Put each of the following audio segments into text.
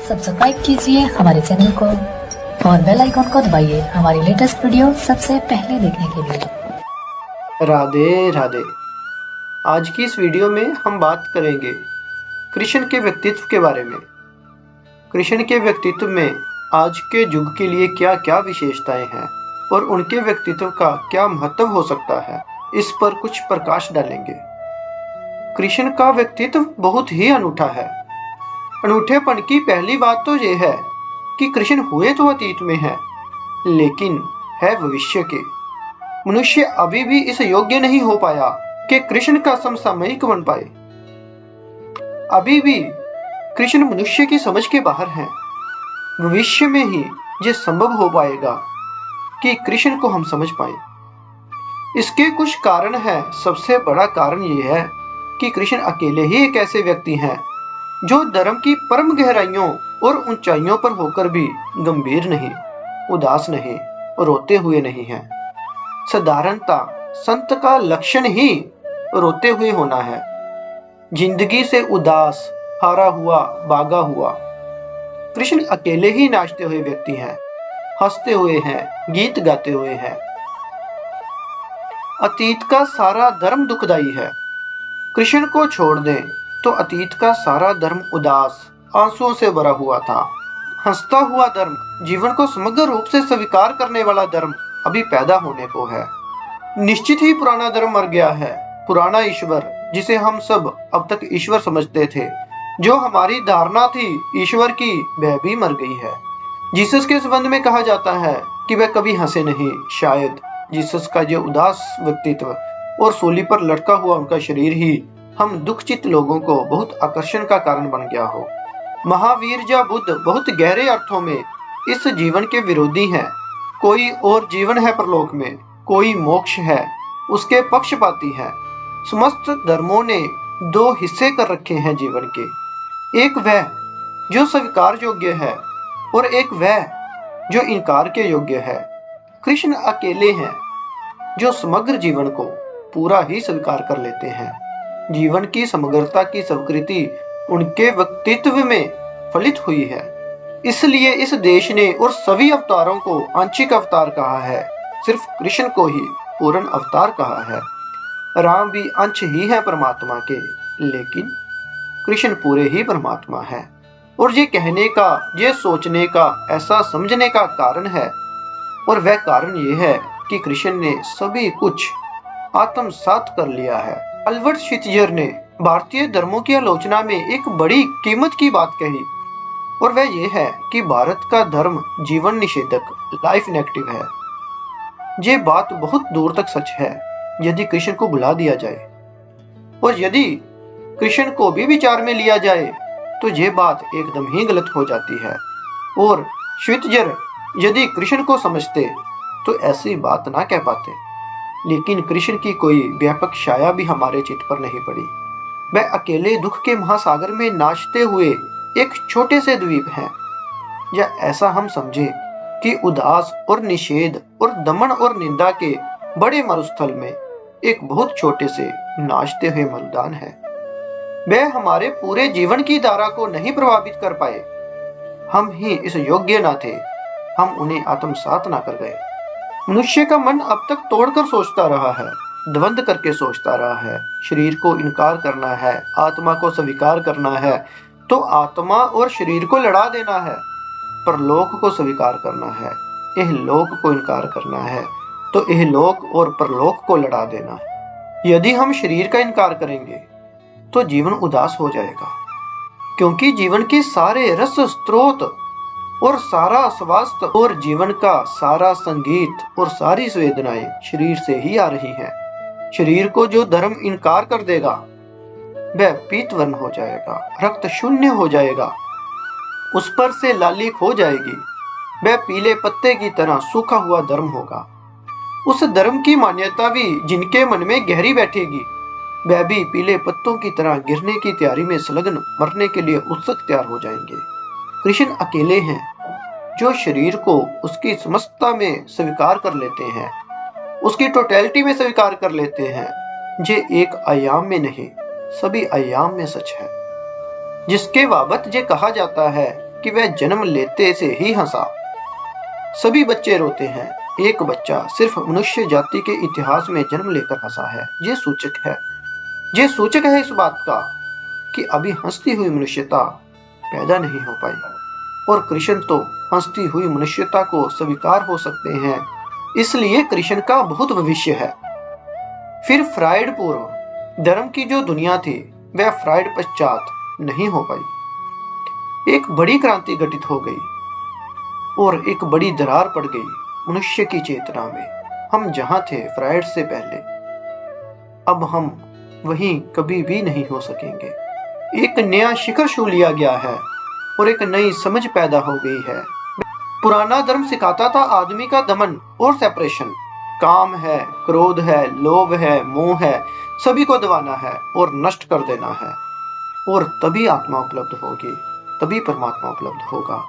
Subscribe कीजिए हमारे channel को और बेल आइकन को दबाइए हमारी लेटेस्ट वीडियो सबसे पहले देखने के लिए। राधे राधे। आज की इस वीडियो में हम बात करेंगे कृष्ण के व्यक्तित्व के बारे में। कृष्ण के व्यक्तित्व में आज के युग के लिए क्या क्या विशेषताएं हैं और उनके व्यक्तित्व का क्या महत्व हो सकता है, इस पर कुछ प्रकाश डालेंगे। कृष्ण का व्यक्तित्व बहुत ही अनूठा है। अनूठेपन की पहली बात तो यह है कि कृष्ण हुए तो अतीत में है, लेकिन है भविष्य के। मनुष्य अभी भी इस योग्य नहीं हो पाया कि कृष्ण का समसामयिक बन पाए। अभी भी कृष्ण मनुष्य की समझ के बाहर हैं। भविष्य में ही यह संभव हो पाएगा कि कृष्ण को हम समझ पाए। इसके कुछ कारण हैं। सबसे बड़ा कारण यह है कि कृष्ण अकेले ही एक ऐसे व्यक्ति हैं जो धर्म की परम गहराइयों और ऊंचाइयों पर होकर भी गंभीर नहीं, उदास नहीं, रोते हुए नहीं है। साधारणता संत का लक्षण ही रोते हुए होना है। जिंदगी से उदास, हारा हुआ, भागा हुआ। कृष्ण अकेले ही नाचते हुए व्यक्ति हैं, हंसते हुए हैं, गीत गाते हुए हैं। अतीत का सारा धर्म दुखदाई है। कृष्ण को छोड़ दें तो अतीत का सारा धर्म उदास, आंसुओं से भरा हुआ था। हंसता हुआ धर्म, जीवन को समग्र रूप से स्वीकार करने वाला धर्म अभी पैदा होने को है। निश्चित ही पुराना धर्म मर गया है। पुराना ईश्वर, जिसे हम सब अब तक ईश्वर समझते थे, जो हमारी धारणा थी ईश्वर की, वह भी मर गई है। जीसस के संबंध में कहा जाता है कि वह कभी हंसे नहीं। शायद जीसस का जो उदास व्यक्तित्व और सूली पर लटका हुआ उनका शरीर ही हम दुखचित लोगों को बहुत आकर्षण का कारण बन गया हो। महावीर या बुद्ध बहुत गहरे अर्थों में इस जीवन के विरोधी हैं। कोई और जीवन है परलोक में, कोई मोक्ष है, उसके पक्षपाती है। समस्त धर्मों ने दो हिस्से कर रखे हैं जीवन के, एक वह जो स्वीकार योग्य है और एक वह जो इनकार के योग्य है। कृष्ण अकेले हैं जो समग्र जीवन को पूरा ही स्वीकार कर लेते हैं। जीवन की समग्रता की स्वीकृति उनके व्यक्तित्व में फलित हुई है। इसलिए इस देश ने और सभी अवतारों को आंशिक अवतार कहा है, सिर्फ कृष्ण को ही पूर्ण अवतार कहा है। राम भी अंश ही है परमात्मा के, लेकिन कृष्ण पूरे ही परमात्मा है। और ये कहने का, ये सोचने का, ऐसा समझने का कारण है, और वह कारण ये है कि कृष्ण ने सभी कुछ आत्मसात कर लिया है। अल्बर्ट श्वीत्जर ने भारतीय धर्मों की आलोचना में एक बड़ी कीमत की बात कही, और वह यह है कि भारत का धर्म जीवन निषेधक, लाइफ नेगेटिव है। ये बात बहुत दूर तक सच है यदि कृष्ण को बुला दिया जाए, और यदि कृष्ण को भी विचार में लिया जाए तो ये बात एकदम ही गलत हो जाती है। और श्वीत्जर यदि कृष्ण को समझते तो ऐसी बात ना कह पाते। लेकिन कृष्ण की कोई व्यापक छाया भी हमारे चित्त पर नहीं पड़ी। वह अकेले दुख के महासागर में नाचते हुए एक छोटे से द्वीप हैं, या ऐसा हम समझे कि उदास और निषेध और दमन और निंदा के बड़े मरुस्थल में एक बहुत छोटे से नाचते हुए मरुदान है। वह हमारे पूरे जीवन की धारा को नहीं प्रभावित कर पाए। हम ही इस योग्य ना थे, हम उन्हें आत्मसात ना कर गए। मनुष्य का मन अब तक तोड़कर सोचता रहा है, द्वंद करके सोचता रहा है। शरीर को इनकार करना है, आत्मा को स्वीकार करना है तो आत्मा और शरीर को लड़ा देना है। परलोक को स्वीकार करना है, इहलोक को इनकार करना है तो इहलोक और परलोक को लड़ा देना है। यदि हम शरीर का इनकार करेंगे तो जीवन उदास हो जाएगा, क्योंकि जीवन के सारे रस स्रोत और सारा स्वास्थ्य और जीवन का सारा संगीत और सारी संवेदनाएं शरीर से ही आ रही हैं। शरीर को जो धर्म इनकार कर देगा वह पीतवर्ण हो जाएगा, रक्त शून्य हो जाएगा, उस पर से लाली खो जाएगी। वह पीले पत्ते की तरह सूखा हुआ धर्म होगा। उस धर्म की मान्यता भी जिनके मन में गहरी बैठेगी, वह भी पीले पत्तों की तरह गिरने की तैयारी में संलग्न, मरने के लिए उत्सुक तैयार हो जाएंगे। कृष्ण अकेले हैं जो शरीर को उसकी समस्तता में स्वीकार कर लेते हैं, उसकी टोटलिटी में स्वीकार कर लेते हैं। ये एक आयाम में नहीं, सभी आयाम में सच है। जिसके बाबत ये कहा जाता है कि वह जन्म लेते से ही हंसा। सभी बच्चे रोते हैं, एक बच्चा सिर्फ मनुष्य जाति के इतिहास में जन्म लेकर हंसा है। ये सूचक है इस बात का कि अभी हंसती हुई मनुष्यता पैदा नहीं हो पाई। और कृष्ण तो हंसती हुई मनुष्यता को स्वीकार हो सकते हैं, इसलिए कृष्ण का बहुत भविष्य है। फिर फ्राइड पूर्व धर्म की जो दुनिया थी वह फ्राइड पश्चात नहीं हो पाई। एक बड़ी क्रांति घटित हो गई और एक बड़ी दरार पड़ गई मनुष्य की चेतना में। हम जहां थे फ्राइड से पहले, अब हम वहीं कभी भी नहीं हो सकेंगे। एक नया शिखर छू लिया गया है और एक नई समझ पैदा हो गई है। पुराना धर्म सिखाता था आदमी का दमन और सेपरेशन, काम है, क्रोध है, लोभ है, मोह है, सभी को दबाना है और नष्ट कर देना है, और तभी आत्मा उपलब्ध होगी, तभी परमात्मा उपलब्ध होगा।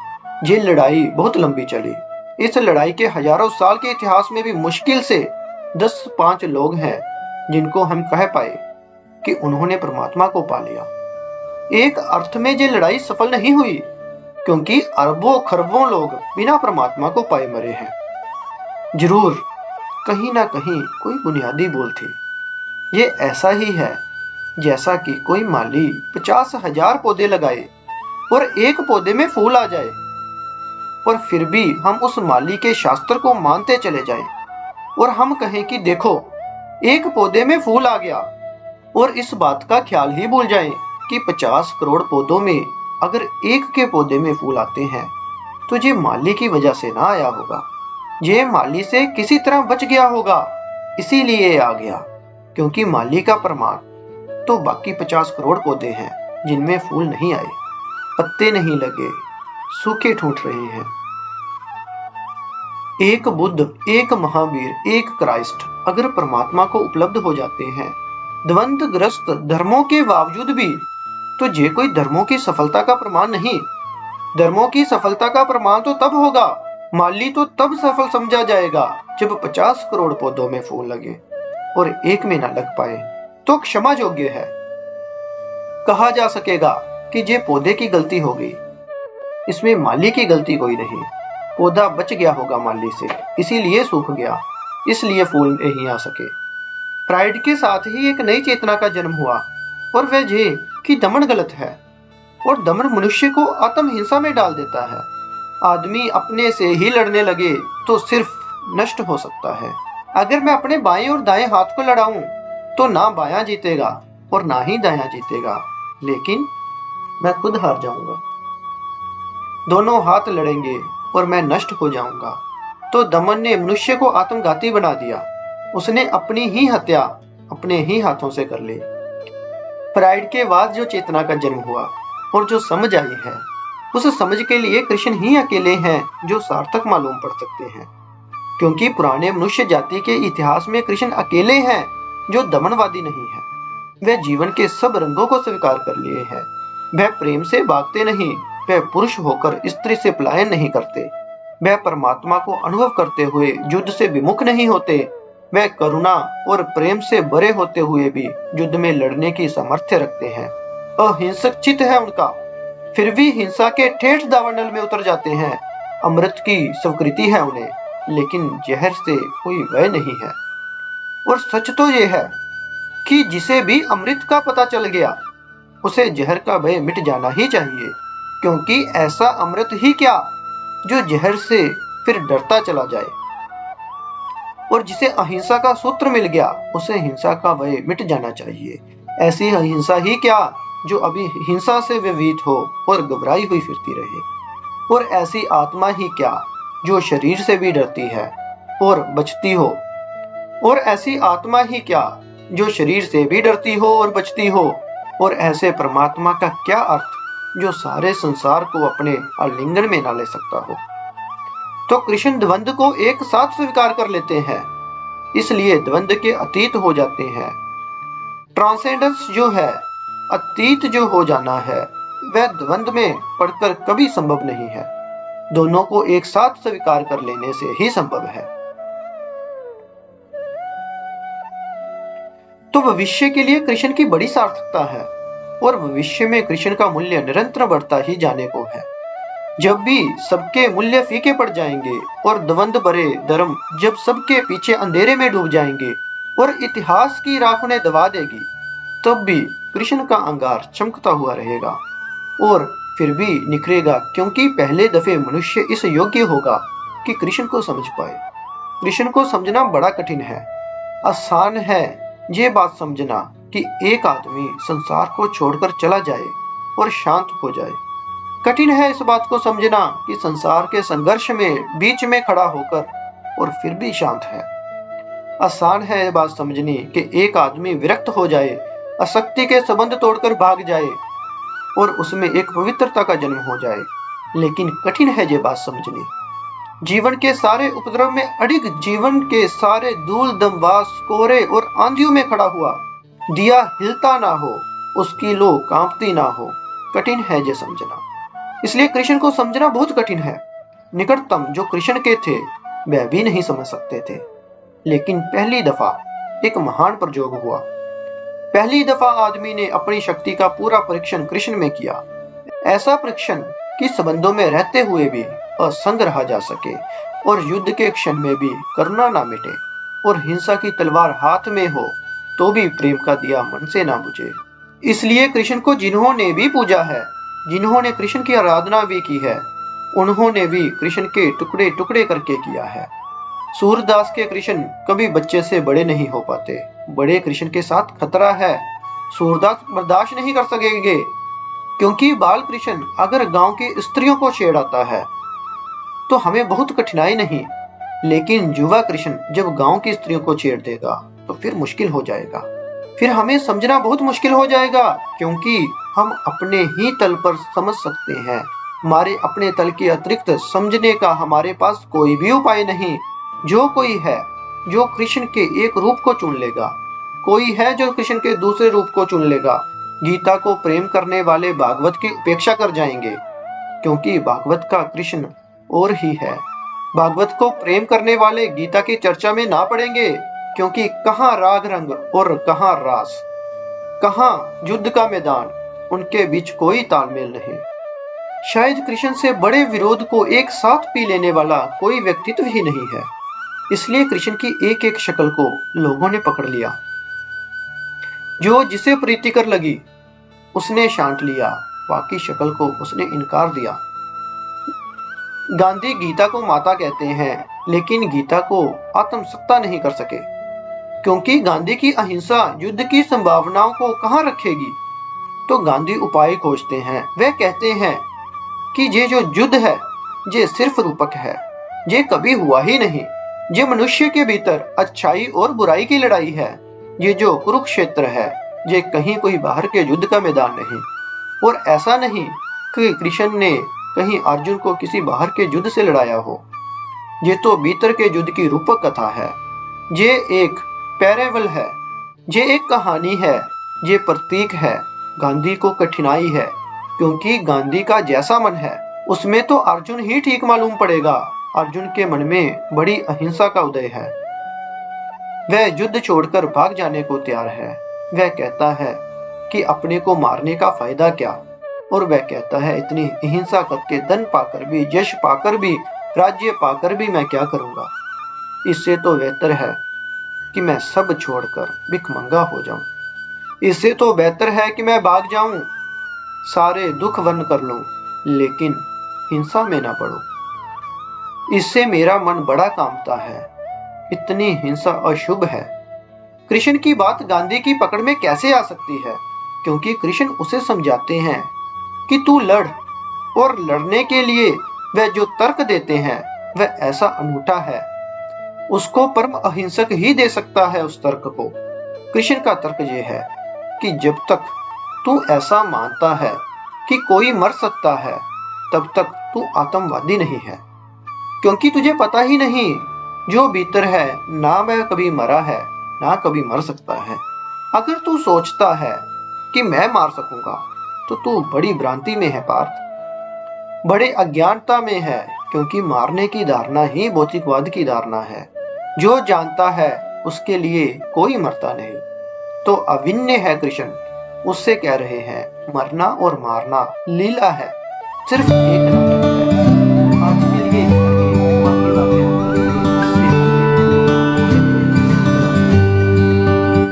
ये लड़ाई बहुत लंबी चली। इस लड़ाई के हजारों साल के इतिहास में भी मुश्किल से 10-5 लोग हैं जिनको हम कह पाए कि उन्होंने परमात्मा को पा लिया। एक अर्थ में ये लड़ाई सफल नहीं हुई, क्योंकि अरबों खरबों लोग बिना परमात्मा को पाए मरे हैं। जरूर कहीं ना कहीं कोई बुनियादी भूल थी। ये ऐसा ही है जैसा कि कोई माली 50,000 पौधे लगाए और एक पौधे में फूल आ जाए, और फिर भी हम उस माली के शास्त्र को मानते चले जाएं और हम कहें कि देखो एक पौधे में फूल आ गया, और इस बात का ख्याल ही भूल जाएं कि 50 करोड़ पौधों में अगर एक के पौधे में फूल आते हैं तो ये माली की वजह से ना आया होगा, ये माली से किसी तरह बच गया होगा, इसीलिए आ गया। क्योंकि माली का प्रमाण तो बाकी 50 करोड़ पौधे हैं जिनमें फूल नहीं आए, पत्ते नहीं लगे, सूखे ठूंठ रहे हैं। एक बुद्ध, एक महावीर, एक क्राइस्ट अगर परमात्मा को उपलब्ध हो जाते हैं द्वंद्वग्रस्त धर्मों के बावजूद भी, तो ये कोई धर्मों की सफलता का प्रमाण नहीं। धर्मों की सफलता का प्रमाण तो तब होगा, माली तो तब सफल समझा जाएगा जब 50 करोड़ पौधों में फूल लगे और एक में ना लग पाए तो क्षमा योग्य है। कहा जा सकेगा कि ये पौधे की गलती हो गई, इसमें माली की गलती कोई नहीं। पौधा बच गया होगा माली से, इसीलिए सूख गया, इसलिए फूल नहीं आ सके। प्राइड के साथ ही एक नई चेतना का जन्म हुआ, और वह ये कि दमन गलत है, और दमन मनुष्य को आत्महिंसा में डाल देता है। आदमी अपने से ही लड़ने लगे तो सिर्फ नष्ट हो सकता है। अगर मैं अपने बाएं और दाएं हाथ को लड़ाऊं तो ना बायां जीतेगा और ना ही दायां जीतेगा, लेकिन मैं खुद हार जाऊंगा। दोनों हाथ लड़ेंगे और मैं नष्ट हो जाऊंगा। तो दमन ने मनुष्य को आत्मघाती बना दिया, उसने अपनी ही हत्या अपने ही हाथों से कर ली। प्राइड के बाद जो चेतना का जन्म हुआ और जो समझ आई है, उस समझ के लिए कृष्ण ही अकेले हैं जो सार्थक मालूम पड़ सकते हैं। क्योंकि पुराने मनुष्य जाति के इतिहास में कृष्ण अकेले हैं जो दमनवादी नहीं है। वह जीवन के सब रंगों को स्वीकार कर लिए हैं। वह प्रेम से भागते नहीं, वह पुरुष होकर स्त्री से पलायन नहीं करते, वह परमात्मा को अनुभव करते हुए युद्ध से विमुख नहीं होते, वह करुणा और प्रेम से भरे होते हुए भी युद्ध में लड़ने की सामर्थ्य रखते हैं। अहिंसक चित्त है उनका, फिर भी हिंसा के ठेठ दावानल में उतर जाते हैं। अमृत की स्वीकृति है उन्हें, लेकिन जहर से कोई भय नहीं है। और सच तो यह है कि जिसे भी अमृत का पता चल गया उसे जहर का भय मिट जाना ही चाहिए, क्योंकि ऐसा अमृत ही क्या जो जहर से फिर डरता चला जाए। और जिसे अहिंसा का सूत्र मिल गया उसे हिंसा का भय मिट जाना चाहिए। ऐसी अहिंसा ही क्या जो अभी हिंसा से व्यवीत हो और घबराई हुई फिरती रहे। और ऐसी आत्मा ही क्या जो शरीर से भी डरती है और बचती हो। और ऐसी आत्मा ही क्या जो शरीर से भी डरती हो और बचती हो। और ऐसे परमात्मा का क्या अर्थ जो सारे संसार को अपने आलिंगन में ना ले सकता हो। तो कृष्ण द्वंद्व को एक साथ स्वीकार कर लेते हैं, इसलिए द्वंद्व के अतीत हो जाते हैं। ट्रांसेंडेंस जो है, अतीत जो हो जाना है, वह द्वंद्व में पड़कर कभी संभव नहीं है। दोनों को एक साथ स्वीकार कर लेने से ही संभव है। तो भविष्य के लिए कृष्ण की बड़ी सार्थकता है, और भविष्य में कृष्ण का मूल्य निरंतर बढ़ता ही जाने को है। जब भी सबके मूल्य फीके पड़ जाएंगे और द्वंद्व भरे धर्म जब सबके पीछे अंधेरे में डूब जाएंगे और इतिहास की राख उन्हें दबा देगी, तब भी कृष्ण का अंगार चमकता हुआ रहेगा और फिर भी निखरेगा, क्योंकि पहले दफे मनुष्य इस योग्य होगा कि कृष्ण को समझ पाए। कृष्ण को समझना बड़ा कठिन है। आसान है ये बात समझना कि एक आदमी संसार को छोड़कर चला जाए और शांत हो जाए। कठिन है इस बात को समझना कि संसार के संघर्ष में बीच में खड़ा होकर और फिर भी शांत है। आसान है ये बात समझनी कि एक आदमी विरक्त हो जाए, आसक्ति के संबंध तोड़कर भाग जाए और उसमें एक पवित्रता का जन्म हो जाए। लेकिन कठिन है ये बात समझनी, जीवन के सारे उपद्रव में अड़िग, जीवन के सारे धूल दमवास कोहरे और आंधियों में खड़ा हुआ दिया हिलता ना हो, उसकी लो कांपती ना हो। कठिन है ये समझना, इसलिए कृष्ण को समझना बहुत कठिन है। निकटतम जो कृष्ण के थे वह भी नहीं समझ सकते थे। लेकिन पहली दफा एक महान प्रयोग हुआ। पहली दफा आदमी ने अपनी शक्ति का पूरा परीक्षण कृष्ण में किया। ऐसा परीक्षण कि संबंधों में रहते हुए भी असंग रहा जा सके और युद्ध के क्षण में भी करुणा ना मिटे और हिंसा की तलवार हाथ में हो तो भी प्रेम का दिया मन से ना बुझे। इसलिए कृष्ण को जिन्होंने भी पूजा है, जिन्होंने कृष्ण की आराधना भी की है, उन्होंने भी कृष्ण के टुकड़े टुकड़े करके किया है। सूरदास के कृष्ण कभी बच्चे से बड़े नहीं हो पाते। बड़े कृष्ण के साथ खतरा है। सूरदास बर्दाश्त नहीं कर सकेंगे, क्योंकि बाल कृष्ण अगर गांव की स्त्रियों को छेड़ाता है तो हमें बहुत कठिनाई नहीं, लेकिन युवा कृष्ण जब गांव की स्त्रियों को छेड़ देगा तो फिर मुश्किल हो जाएगा। फिर हमें समझना बहुत मुश्किल हो जाएगा, क्योंकि हम अपने ही तल पर समझ सकते हैं। हमारे अपने तल के अतिरिक्त समझने का हमारे पास कोई भी उपाय नहीं। जो कोई है जो कृष्ण के एक रूप को चुन लेगा, कोई है जो कृष्ण के दूसरे रूप को चुन लेगा। गीता को प्रेम करने वाले भागवत की उपेक्षा कर जाएंगे, क्योंकि भागवत का कृष्ण और ही है। भागवत को प्रेम करने वाले गीता की चर्चा में ना पड़ेंगे, क्योंकि कहाँ राग रंग और कहाँ रास, कहाँ युद्ध का मैदान, उनके बीच कोई तालमेल नहीं। शायद कृष्ण से बड़े विरोध को एक साथ पी लेने वाला कोई व्यक्तित्व ही नहीं है। इसलिए कृष्ण की एक एक शक्ल को लोगों ने पकड़ लिया। जो जिसे प्रीतिकर लगी उसने शांत लिया, बाकी शक्ल को उसने इनकार दिया। गांधी गीता को माता कहते हैं, लेकिन गीता को आत्मसत्ता नहीं कर सके, क्योंकि गांधी की अहिंसा युद्ध की संभावनाओं को कहां रखेगी। तो गांधी उपाय खोजते हैं। वे कहते हैं कि ये जो युद्ध है ये सिर्फ रूपक है, ये कभी हुआ ही नहीं। ये मनुष्य के भीतर अच्छाई और बुराई की लड़ाई है। ये जो कुरुक्षेत्र है ये कहीं कोई बाहर के युद्ध का मैदान नहीं। और ऐसा नहीं कि कृष्ण ने कहीं अर्जुन को किसी बाहर के युद्ध से लड़ाया हो। ये तो भीतर के युद्ध की रूपक कथा है। ये एक पैरेबल है, ये एक कहानी है, ये प्रतीक है। गांधी को कठिनाई है, क्योंकि गांधी का जैसा मन है उसमें तो अर्जुन ही ठीक मालूम पड़ेगा। अर्जुन के मन में बड़ी अहिंसा का उदय है। वह युद्ध छोड़कर भाग जाने को तैयार है। वह कहता है कि अपने को मारने का फायदा क्या, और वह कहता है इतनी अहिंसा करके धन पाकर भी, यश पाकर भी, राज्य पाकर भी मैं क्या करूंगा। इससे तो बेहतर है कि मैं सब छोड़कर भिखमंगा हो जाऊं। इससे तो बेहतर है कि मैं भाग जाऊं, सारे दुख वर्ण कर लूं, लेकिन हिंसा में ना पड़ूं। इससे मेरा मन बड़ा कांपता है। इतनी हिंसा अशुभ है। कृष्ण की बात गांधी की पकड़ में कैसे आ सकती है, क्योंकि कृष्ण उसे समझाते हैं कि तू लड़, और लड़ने के लिए वह जो तर्क देते हैं वह ऐसा अनूठा है, उसको परम अहिंसक ही दे सकता है। उस तर्क को, कृष्ण का तर्क यह है कि जब तक तू ऐसा मानता है कि कोई मर सकता है, तब तक तू आतंकवादी नहीं है, क्योंकि तुझे पता ही नहीं जो भीतर है ना वह कभी मरा है ना कभी मर सकता है। अगर तू सोचता है कि मैं मार सकूंगा तो तू बड़ी भ्रांति में है पार्थ, बड़े अज्ञानता में है, क्योंकि मारने की धारणा ही भौतिकवाद की धारणा है। जो जानता है उसके लिए कोई मरता नहीं। तो अभिन्न है कृष्ण, उससे कह रहे हैं मरना और मारना लीला है, सिर्फ एक